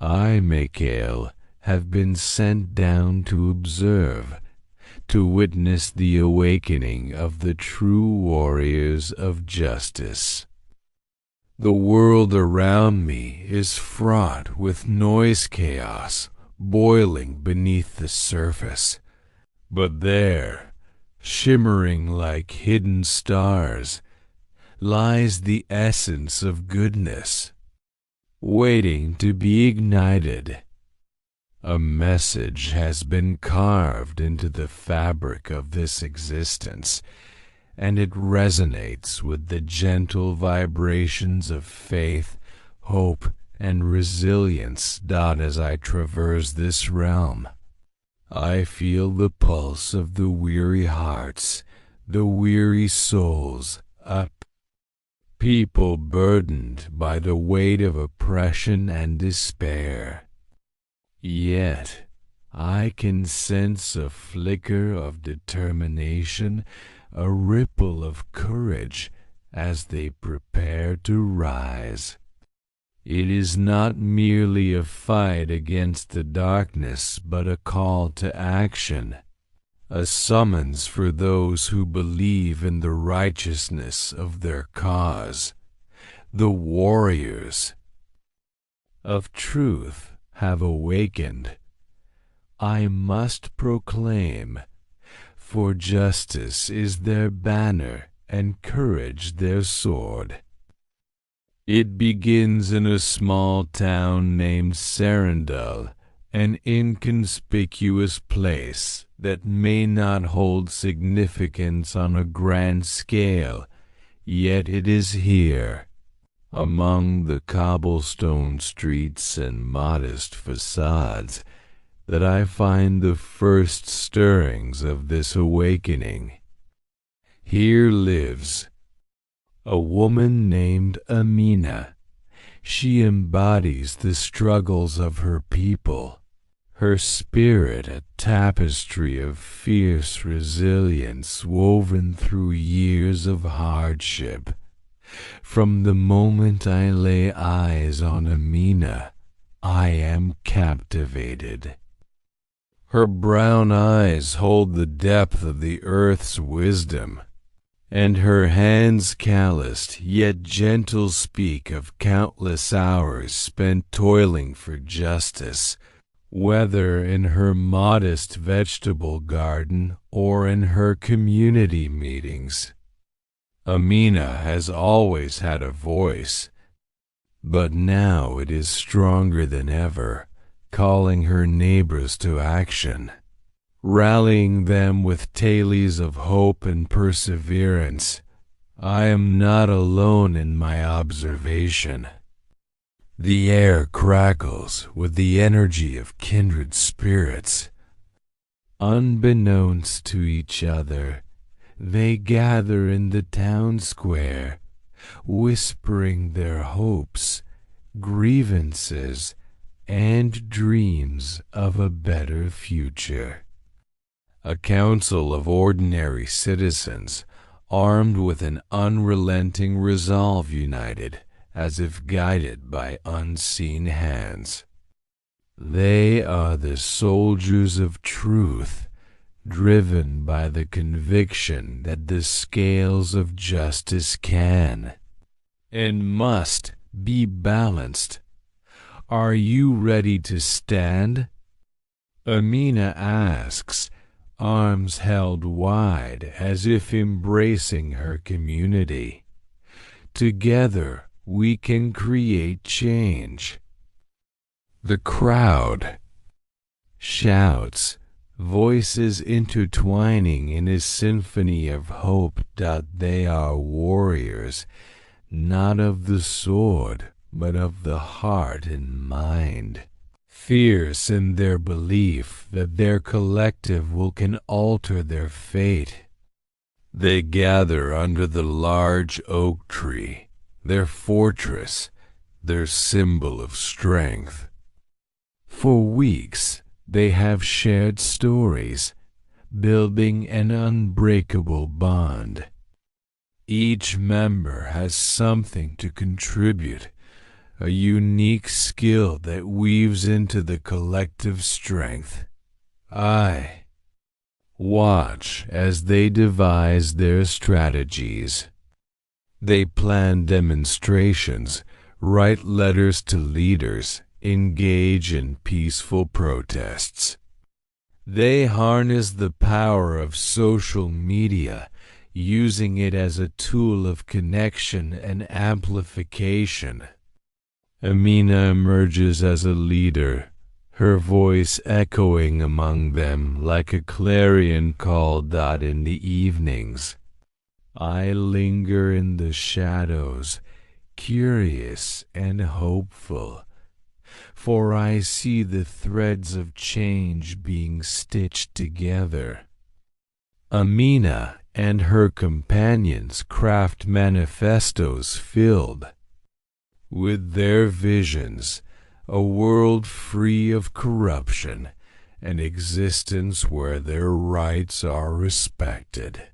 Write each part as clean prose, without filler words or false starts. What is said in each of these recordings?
I, Mikhail, have been sent down to observe, to witness the awakening of the true warriors of justice. The world around me is fraught with noise chaos boiling beneath the surface, but there, shimmering like hidden stars, lies the essence of goodness, waiting to be ignited. A message has been carved into the fabric of this existence, and it resonates with the gentle vibrations of faith, hope, and resilience. As I traverse this realm, I feel the pulse of the weary hearts, the weary souls, people burdened by the weight of oppression and despair. Yet, I can sense a flicker of determination, a ripple of courage as they prepare to rise. It is not merely a fight against the darkness, but a call to action, a summons for those who believe in the righteousness of their cause. The warriors of truth have awakened. I must proclaim, for justice is their banner and courage their sword. It begins in a small town named Sarandul, an inconspicuous place that may not hold significance on a grand scale, yet it is here, among the cobblestone streets and modest facades, that I find the first stirrings of this awakening. Here lives a woman named Amina. She embodies the struggles of her people, her spirit a tapestry of fierce resilience woven through years of hardship. From the moment I lay eyes on Amina, I am captivated. Her brown eyes hold the depth of the earth's wisdom, and her hands calloused yet gentle speak of countless hours spent toiling for justice, whether in her modest vegetable garden or in her community meetings. Amina has always had a voice, but now it is stronger than ever, calling her neighbors to action, rallying them with tales of hope and perseverance. I am not alone in my observation. The air crackles with the energy of kindred spirits. Unbeknownst to each other, they gather in the town square, whispering their hopes, grievances, and dreams of a better future. A council of ordinary citizens, armed with an unrelenting resolve, united, as if guided by unseen hands. They are the soldiers of truth, driven by the conviction that the scales of justice can and must be balanced. Are you ready to stand? Amina asks, arms held wide as if embracing her community. Together we can create change. The crowd shouts, voices intertwining in a symphony of hope. They are warriors, not of the sword, but of the heart and mind, fierce in their belief that their collective will can alter their fate. They gather under the large oak tree, their fortress, their symbol of strength. For weeks they have shared stories, building an unbreakable bond. Each member has something to contribute, a unique skill that weaves into the collective strength. I watch as they devise their strategies. They plan demonstrations, write letters to leaders, engage in peaceful protests. They harness the power of social media, using it as a tool of connection and amplification. Amina emerges as a leader, her voice echoing among them like a clarion call in the evenings. I linger in the shadows, curious and hopeful, for I see the threads of change being stitched together. Amina and her companions craft manifestos filled with their visions, a world free of corruption, an existence where their rights are respected.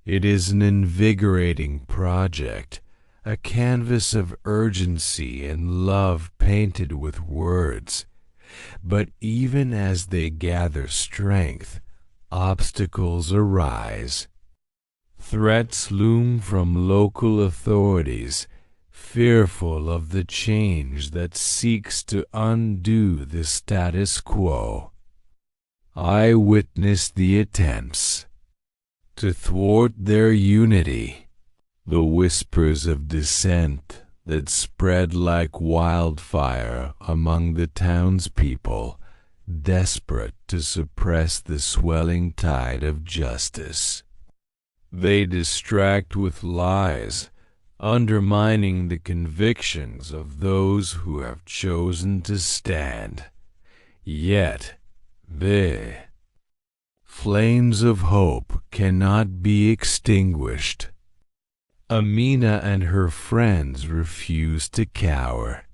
It is an invigorating project, a canvas of urgency and love painted with words. But even as they gather strength, obstacles arise. Threats loom from local authorities, fearful of the change that seeks to undo the status quo. I witness the attempts to thwart their unity, the whispers of dissent that spread like wildfire among the townspeople, desperate to suppress the swelling tide of justice. They distract with lies, undermining the convictions of those who have chosen to stand. Yet, the flames of hope cannot be extinguished. Amina and her friends refuse to cower.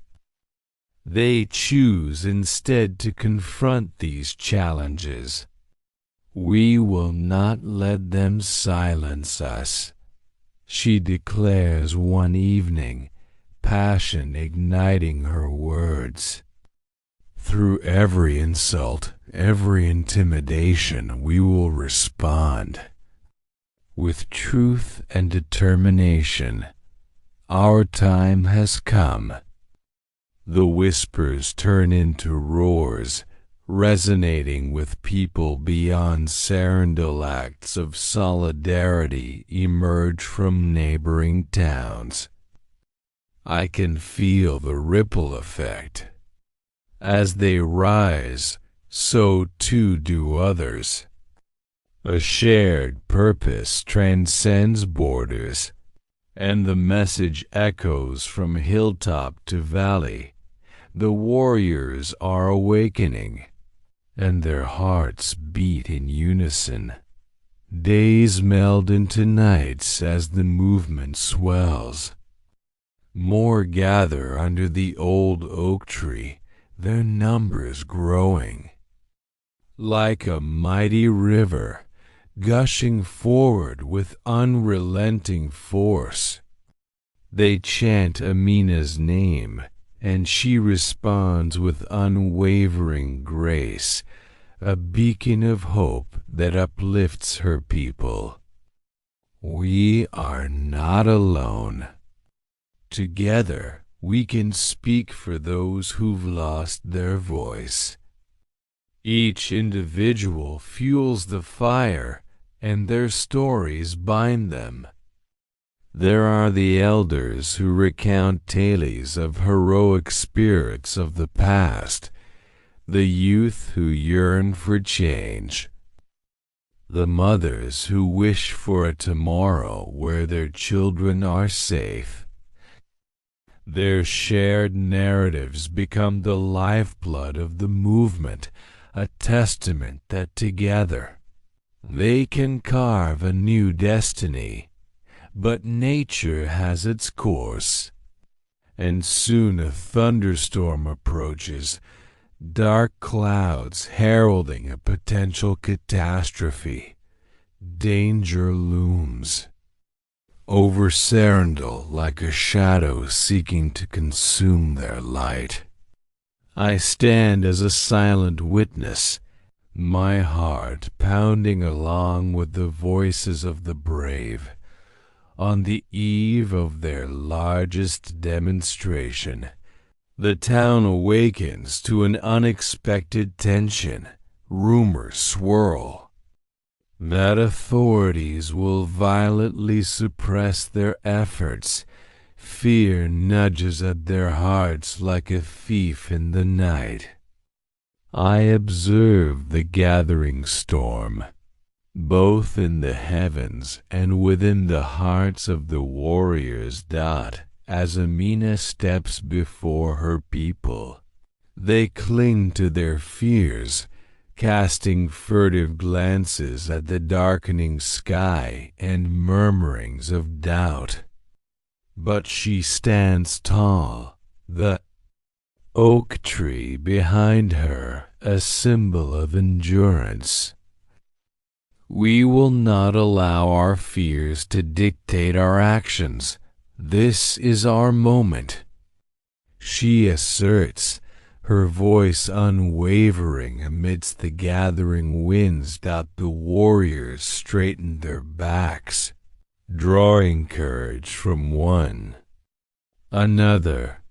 They choose instead to confront these challenges. We will not let them silence us, she declares one evening, passion igniting her words. Through every insult, every intimidation, we will respond. With truth and determination, our time has come. The whispers turn into roars, resonating with people beyond Sarandal. Acts of solidarity emerge from neighboring towns. I can feel the ripple effect. As they rise, so too do others. A shared purpose transcends borders, and the message echoes from hilltop to valley. The warriors are awakening, and their hearts beat in unison. Days meld into nights as the movement swells. More gather under the old oak tree, their numbers growing. Like a mighty river, gushing forward with unrelenting force. They chant Amina's name, and she responds with unwavering grace, a beacon of hope that uplifts her people. We are not alone. Together, we can speak for those who've lost their voice. Each individual fuels the fire, and their stories bind them. There are the elders who recount tales of heroic spirits of the past, the youth who yearn for change, the mothers who wish for a tomorrow where their children are safe. Their shared narratives become the lifeblood of the movement, a testament that together they can carve a new destiny. But nature has its course, and soon a thunderstorm approaches, dark clouds heralding a potential catastrophe. Danger looms. over Serendil like a shadow seeking to consume their light. I stand as a silent witness, my heart pounding along with the voices of the brave. On the eve of their largest demonstration, the town awakens to an unexpected tension. Rumors swirl that authorities will violently suppress their efforts. Fear nudges at their hearts like a thief in the night. I observe the gathering storm, both in the heavens and within the hearts of the warriors. As Amina steps before her people, they cling to their fears, casting furtive glances at the darkening sky and murmurings of doubt. But she stands tall, the oak tree behind her, a symbol of endurance. We will not allow our fears to dictate our actions. This is our moment, she asserts, her voice unwavering amidst the gathering winds. The warriors straighten their backs, drawing courage from one another.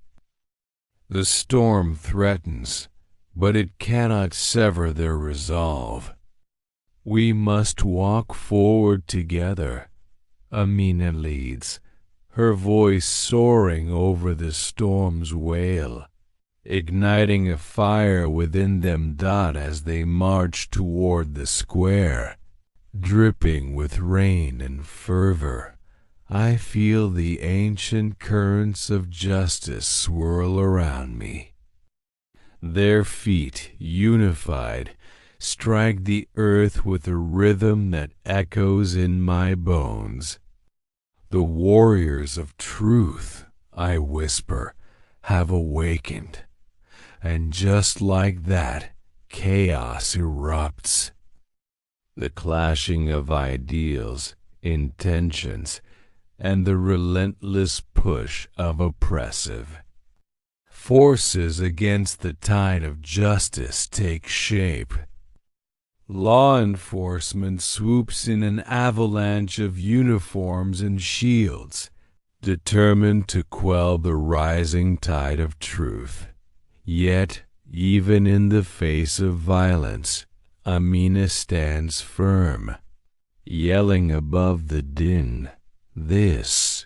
The storm threatens, but it cannot sever their resolve. We must walk forward together, Amina leads, her voice soaring over the storm's wail, igniting a fire within them. As they march toward the square, dripping with rain and fervor, I feel the ancient currents of justice swirl around me. Their feet, unified, strike the earth with a rhythm that echoes in my bones. The warriors of truth, I whisper, have awakened. And just like that, chaos erupts. The clashing of ideals, intentions, and the relentless push of oppressive forces against the tide of justice take shape. Law enforcement swoops in an avalanche of uniforms and shields, determined to quell the rising tide of truth. Yet, even in the face of violence, Amina stands firm, yelling above the din, "This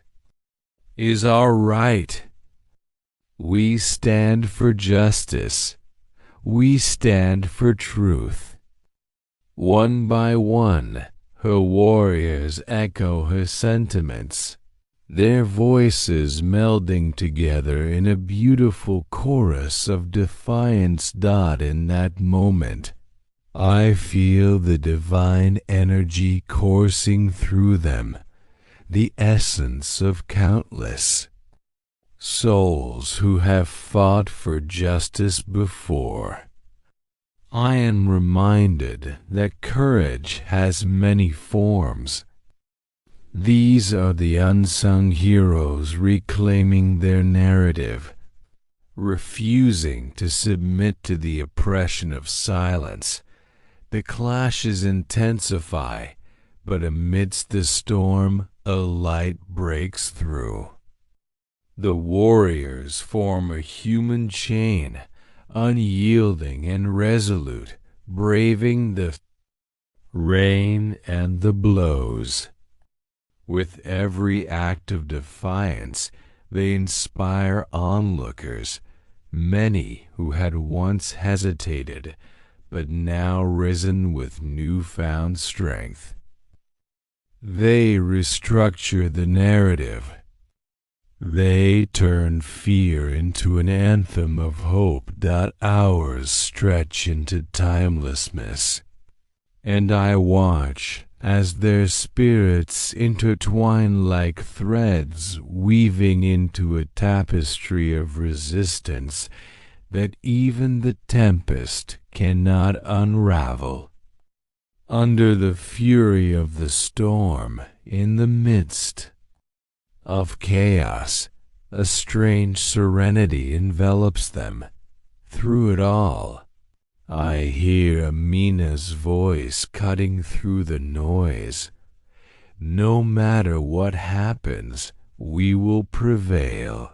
is our right. We stand for justice. We stand for truth." One by one, her warriors echo her sentiments, their voices melding together in a beautiful chorus of defiance. In that moment, I feel the divine energy coursing through them, the essence of countless souls who have fought for justice before. I am reminded that courage has many forms. These are the unsung heroes reclaiming their narrative, refusing to submit to the oppression of silence. The clashes intensify, but amidst the storm, a light breaks through. The warriors form a human chain, unyielding and resolute, braving the rain and the blows. With every act of defiance, they inspire onlookers, many who had once hesitated, but now risen with newfound strength. They restructure the narrative. They turn fear into an anthem of hope. Hours stretch into timelessness, and I watch as their spirits intertwine like threads, weaving into a tapestry of resistance that even the tempest cannot unravel. Under the fury of the storm, in the midst of chaos, a strange serenity envelops them. Through it all, I hear Amina's voice cutting through the noise. No matter what happens, we will prevail.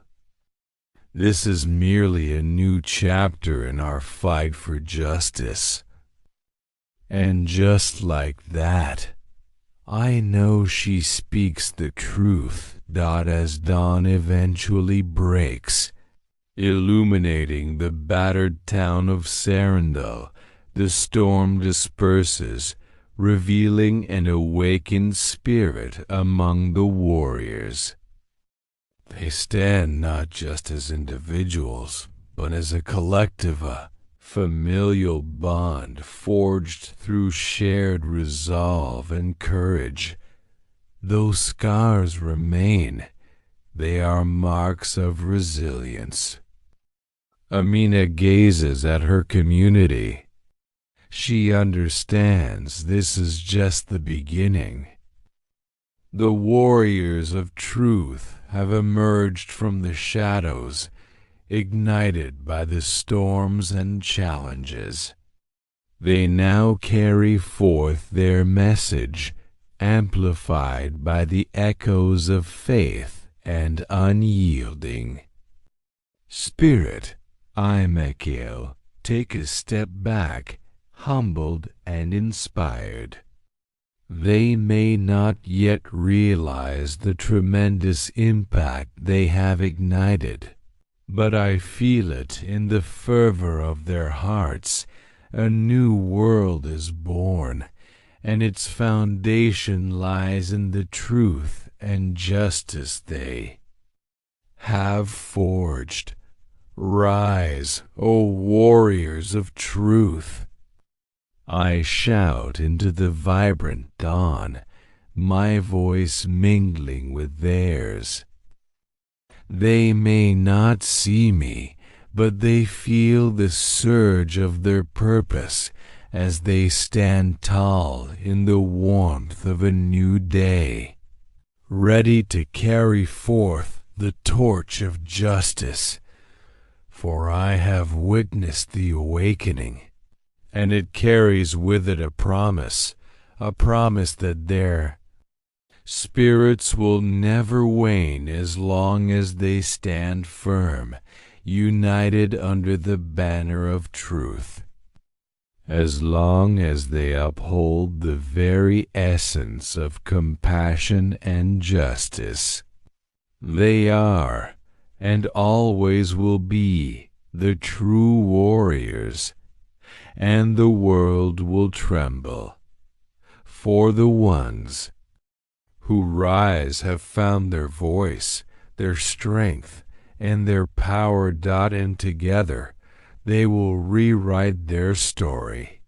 This is merely a new chapter in our fight for justice. And just like that, I know she speaks the truth. As dawn eventually breaks, illuminating the battered town of Sarandel, the storm disperses, revealing an awakened spirit among the warriors. They stand not just as individuals, but as a collective, a familial bond forged through shared resolve and courage. Though scars remain, they are marks of resilience. Amina gazes at her community. She understands this is just the beginning. The warriors of truth have emerged from the shadows, ignited by the storms and challenges. They now carry forth their message, amplified by the echoes of faith and unyielding. Spirit, I, Michael, take a step back, humbled and inspired. They may not yet realize the tremendous impact they have ignited, but I feel it in the fervor of their hearts. A new world is born, and its foundation lies in the truth and justice they have forged. Rise, O warriors of truth! I shout into the vibrant dawn, my voice mingling with theirs. They may not see me, but they feel the surge of their purpose as they stand tall in the warmth of a new day, ready to carry forth the torch of justice. For I have witnessed the awakening, and it carries with it a promise that their spirits will never wane as long as they stand firm, united under the banner of truth. As long as they uphold the very essence of compassion and justice, they are, and always will be, the true warriors, and the world will tremble. For the ones who rise have found their voice, their strength, and their power. And together they will rewrite their story.